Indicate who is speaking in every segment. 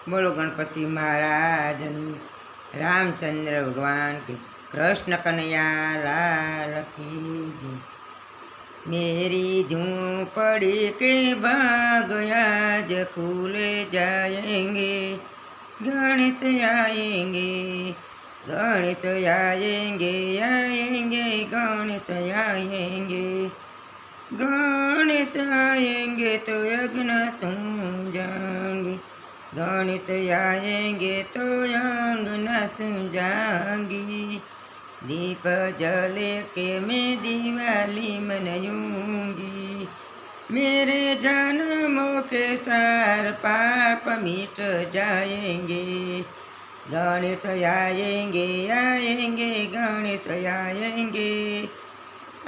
Speaker 1: बोलो गणपति महाराज रामचंद्र भगवान की, कृष्ण कन्हैया लाल की जय। मेरी झोंपड़ी के बाग आज खुले जाएंगे, गणेश आएंगे, गणेश आएंगे, आएंगे गणेश आएंगे, गणेश आएंगे तो यज्ञ सुन जाएंगे, गणेश आएंगे तो अंगना सुझाएंगी, दीप जले के मैं दिवाली मनाऊंगी, मेरे जन्मों के सार पाप मिट जाएंगे, गणेश आएंगे, आएंगे गणेश आएंगे,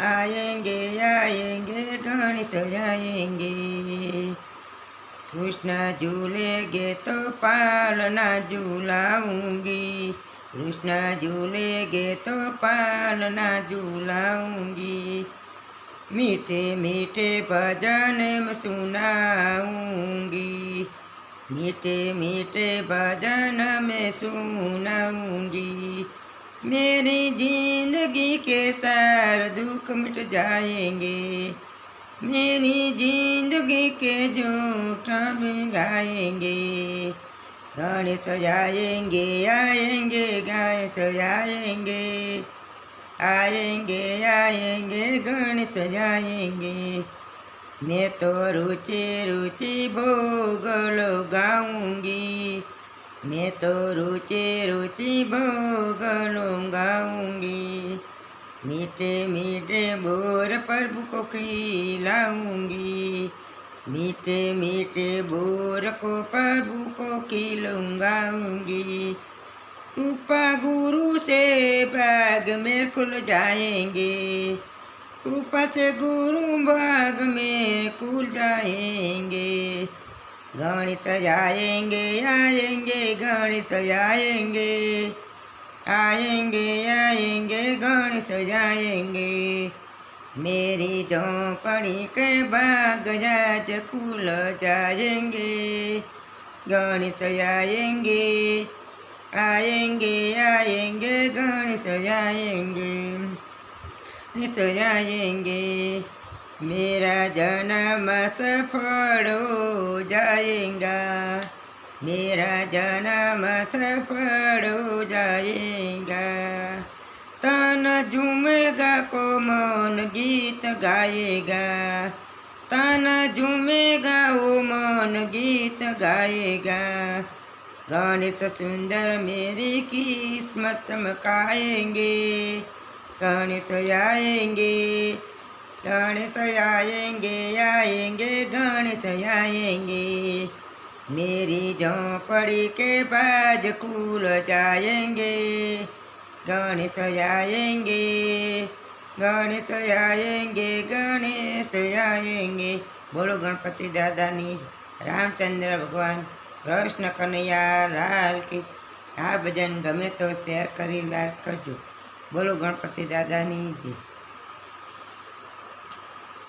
Speaker 1: आएंगे, आएंगे गणेश आएंगे, कृष्ण झूलेंगे तो पालना झूलाऊंगी, कृष्ण झूलेंगे तो पालना झूलाऊंगी, मीठे मीठे भजन में सुनाऊंगी, मीठे मीठे भजन में सुनाऊंगी, मेरी जिंदगी के सारे दुख मिट जाएंगे, मेरी जिंदगी के झूठ में गाएंगे, गणेश आएंगे, आएंगे गणेश आएंगे, आएंगे, आएंगे गणेश आएंगे, मैं तो रुचि रुचि भोग लगाऊंगी, मैं तो रुचि रुचि भोग लगाऊंगी, मीठे मीठे बोर प्रभु को खिलाऊंगी, मीठे मीठे बोर को प्रभु को खिलाऊंगी, कृपा गुरु से भाग में खुल जाएंगे, कृपा से गुरु भाग में खुल जाएंगे, गणेश आएंगे, आएंगे गणेश आएंगे, आएंगे, आएंगे गणेश आएंगे, मेरी झोंपड़ी के बाग आज खुल जाएंगे, गणेश आएंगे, आएंगे, आएंगे गणेश आएंगे, गणेश आएंगे, मेरा जन्म सफल हो जाएगा, मेरा जन्म सफल हो जाएगा, तन झूमेगा को मन गीत गाएगा, तन झूमेगा वो मन गीत गाएगा, गणेश सुंदर मेरी किस्मत चमकाएंगे, गणेश आएंगे, गणेश आएंगे, आएंगे गणेश आएंगे, मेरी झोंपड़ी के बाज खुल जाएंगे, गणेश आएंगे, गणेश आएंगे, गणेश आएंगे। बोलो गणपति दादानी रामचंद्र भगवान कृष्ण कन्हैया लाल की। आ भजन गमे तो शेर करी लाइक करजो। बोलो गणपति दादानी जी।